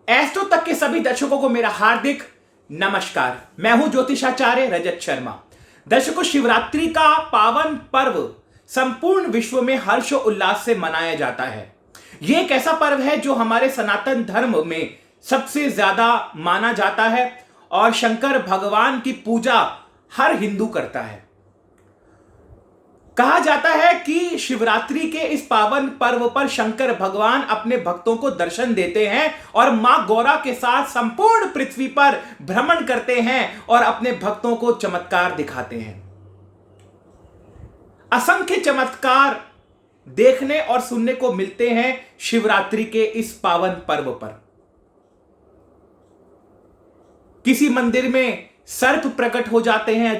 Astro तक के सभी दर्शकों को मेरा हार्दिक नमस्कार। मैं हूं ज्योतिषाचार्य रजत शर्मा। दर्शकों, शिवरात्रि का पावन पर्व संपूर्ण विश्व में हर्ष और उल्लास से मनाया जाता है। यह एक ऐसा पर्व है जो हमारे सनातन धर्म में सबसे ज्यादा माना जाता है और शंकर भगवान की पूजा हर हिंदू करता है। कहा जाता है कि शिवरात्रि के इस पावन पर्व पर शंकर भगवान अपने भक्तों को दर्शन देते हैं और मां गौरा के साथ संपूर्ण पृथ्वी पर भ्रमण करते हैं और अपने भक्तों को चमत्कार दिखाते हैं। असंख्य चमत्कार देखने और सुनने को मिलते हैं शिवरात्रि के इस पावन पर्व पर। किसी मंदिर में सर्प प्रकट हो जाते हैं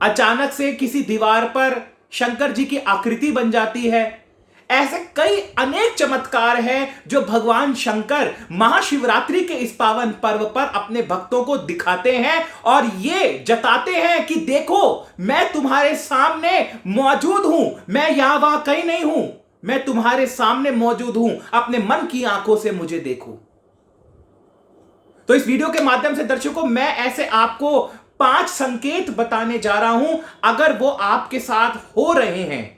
अचानक से किसी दीवार पर शंकर जी की आकृति बन जाती है। ऐसे कई अनेक चमत्कार हैं जो भगवान शंकर महाशिवरात्रि के इस पावन पर्व पर अपने भक्तों को दिखाते हैं और ये जताते हैं कि देखो, मैं तुम्हारे सामने मौजूद हूं, मैं यहां वहां कहीं नहीं हूं, मैं तुम्हारे सामने मौजूद हूं, अपने मन की आंखों से मुझे देखो। तो इस वीडियो के माध्यम से दर्शकों, मैं ऐसे आपको 5 संकेत बताने जा रहा हूं। अगर वो आपके साथ हो रहे हैं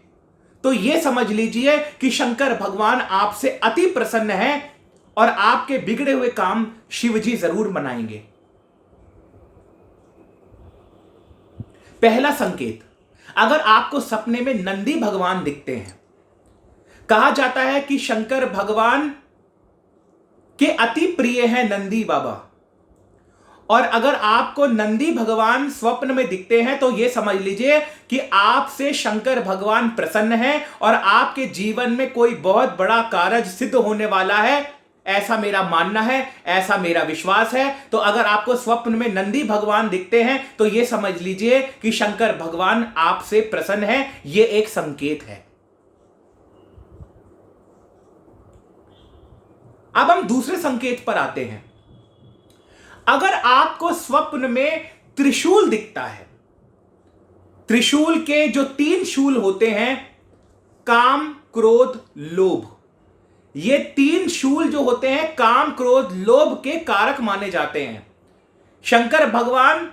तो यह समझ लीजिए कि शंकर भगवान आपसे अति प्रसन्न है और आपके बिगड़े हुए काम शिवजी जरूर मनाएंगे। पहला संकेत, अगर आपको सपने में नंदी भगवान दिखते हैं, कहा जाता है कि शंकर भगवान के अति प्रिय है नंदी बाबा, और अगर आपको नंदी भगवान स्वप्न में दिखते हैं तो यह समझ लीजिए कि आपसे शंकर भगवान प्रसन्न हैं और आपके जीवन में कोई बहुत बड़ा कार्य सिद्ध होने वाला है। ऐसा मेरा मानना है, ऐसा मेरा विश्वास है। तो अगर आपको स्वप्न में नंदी भगवान दिखते हैं तो यह समझ लीजिए कि शंकर भगवान आपसे प्रसन्न है। यह एक संकेत है। अब हम दूसरे संकेत पर आते हैं। अगर आपको स्वप्न में त्रिशूल दिखता है, त्रिशूल के जो 3 शूल होते हैं, काम, क्रोध, लोभ, ये 3 शूल जो होते हैं काम, क्रोध, लोभ के कारक माने जाते हैं। शंकर भगवान,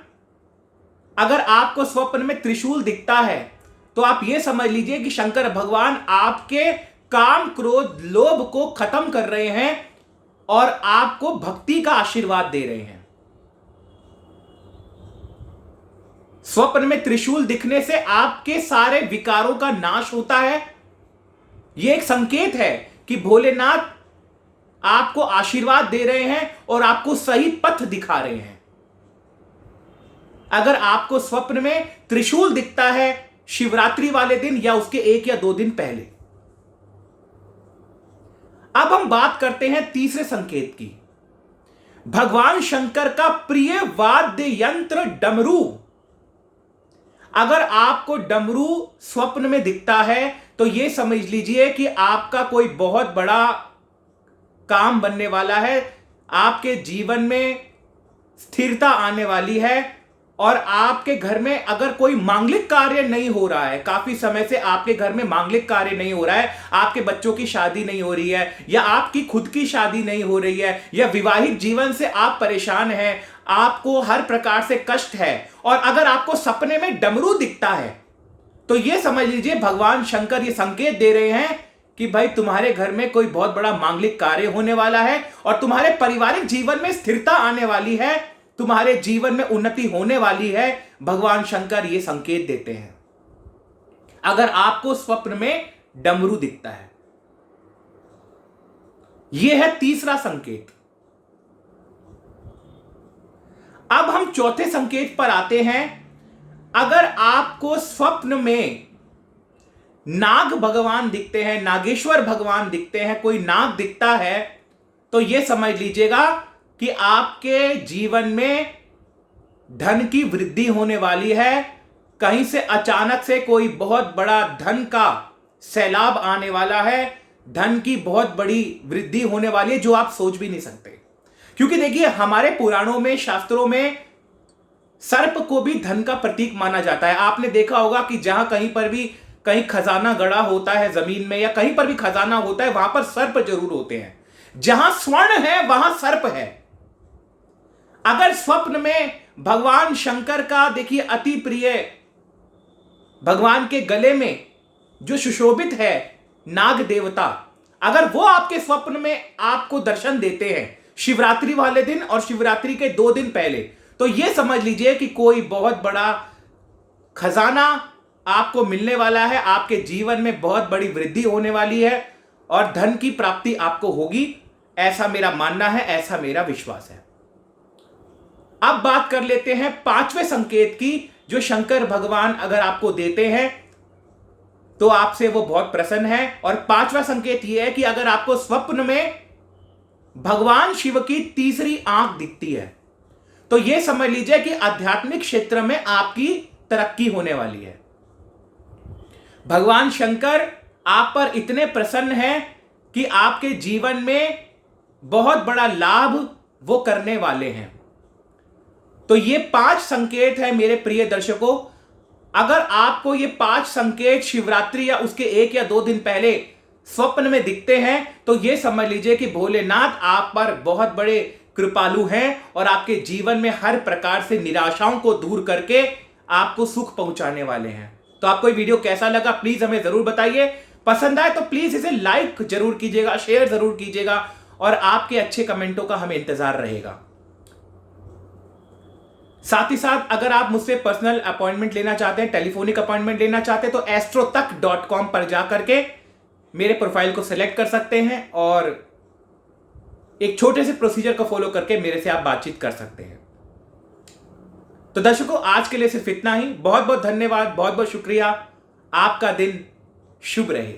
अगर आपको स्वप्न में त्रिशूल दिखता है तो आप यह समझ लीजिए कि शंकर भगवान आपके काम, क्रोध, लोभ को खत्म कर रहे हैं और आपको भक्ति का आशीर्वाद दे रहे हैं। स्वप्न में त्रिशूल दिखने से आपके सारे विकारों का नाश होता है। यह एक संकेत है कि भोलेनाथ आपको आशीर्वाद दे रहे हैं और आपको सही पथ दिखा रहे हैं। अगर आपको स्वप्न में त्रिशूल दिखता है शिवरात्रि वाले दिन या उसके 1 या 2 दिन पहले। अब हम बात करते हैं तीसरे संकेत की। भगवान शंकर का प्रिय वाद्य यंत्र डमरू। अगर आपको डमरू स्वप्न में दिखता है तो यह समझ लीजिए कि आपका कोई बहुत बड़ा काम बनने वाला है, आपके जीवन में स्थिरता आने वाली है और आपके घर में अगर कोई मांगलिक कार्य नहीं हो रहा है, काफी समय से आपके घर में मांगलिक कार्य नहीं हो रहा है, आपके बच्चों की शादी नहीं हो रही है या आपकी खुद की शादी नहीं हो रही है या विवाहिक जीवन से आप परेशान हैं, आपको हर प्रकार से कष्ट है, और अगर आपको सपने में डमरू दिखता है तो यह समझ लीजिए भगवान शंकर ये संकेत दे रहे हैं कि भाई तुम्हारे घर में कोई बहुत बड़ा मांगलिक कार्य होने वाला है और तुम्हारे पारिवारिक जीवन में स्थिरता आने वाली है, तुम्हारे जीवन में उन्नति होने वाली है। भगवान शंकर ये संकेत देते हैं अगर आपको स्वप्न में डमरू दिखता है। यह है तीसरा संकेत। अब हम चौथे संकेत पर आते हैं। अगर आपको स्वप्न में नाग भगवान दिखते हैं, नागेश्वर भगवान दिखते हैं, कोई नाग दिखता है तो यह समझ लीजिएगा कि आपके जीवन में धन की वृद्धि होने वाली है। कहीं से अचानक से कोई बहुत बड़ा धन का सैलाब आने वाला है, धन की बहुत बड़ी वृद्धि होने वाली है जो आप सोच भी नहीं सकते। क्योंकि देखिए, हमारे पुराणों में, शास्त्रों में सर्प को भी धन का प्रतीक माना जाता है। आपने देखा होगा कि जहां कहीं पर भी कहीं खजाना गड़ा होता है जमीन में या कहीं पर भी खजाना होता है, वहां पर सर्प जरूर होते हैं। जहां स्वर्ण है वहां सर्प है। अगर स्वप्न में भगवान शंकर का देखिए अति प्रिय भगवान के गले में जो सुशोभित है नाग देवता, अगर वो आपके स्वप्न में आपको दर्शन देते हैं शिवरात्रि वाले दिन और शिवरात्रि के 2 दिन पहले, तो यह समझ लीजिए कि कोई बहुत बड़ा खजाना आपको मिलने वाला है, आपके जीवन में बहुत बड़ी वृद्धि होने वाली है और धन की प्राप्ति आपको होगी। ऐसा मेरा मानना है, ऐसा मेरा विश्वास है। अब बात कर लेते हैं 5वें संकेत की, जो शंकर भगवान अगर आपको देते हैं तो आपसे वो बहुत प्रसन्न है। और 5वां संकेत यह है कि अगर आपको स्वप्न में भगवान शिव की तीसरी आंख दिखती है तो यह समझ लीजिए कि आध्यात्मिक क्षेत्र में आपकी तरक्की होने वाली है। भगवान शंकर आप पर इतने प्रसन्न हैं कि आपके जीवन में बहुत बड़ा लाभ वो करने वाले हैं। तो ये 5 संकेत है मेरे प्रिय दर्शकों। अगर आपको ये 5 संकेत शिवरात्रि या उसके 1 या 2 दिन पहले स्वप्न में दिखते हैं तो ये समझ लीजिए कि भोलेनाथ आप पर बहुत बड़े कृपालु हैं और आपके जीवन में हर प्रकार से निराशाओं को दूर करके आपको सुख पहुंचाने वाले हैं। तो आपको ये वीडियो कैसा लगा प्लीज हमें जरूर बताइए। पसंद आए तो प्लीज इसे लाइक जरूर कीजिएगा, शेयर जरूर कीजिएगा और आपके अच्छे कमेंटों का हमें इंतजार रहेगा। साथ ही साथ अगर आप मुझसे पर्सनल अपॉइंटमेंट लेना चाहते हैं, टेलीफोनिक अपॉइंटमेंट लेना चाहते हैं तो astrotak.com पर जाकर के मेरे प्रोफाइल को सिलेक्ट कर सकते हैं और एक छोटे से प्रोसीजर को फॉलो करके मेरे से आप बातचीत कर सकते हैं। तो दर्शकों आज के लिए सिर्फ इतना ही। बहुत बहुत धन्यवाद, बहुत बहुत शुक्रिया। आपका दिन शुभ रहे।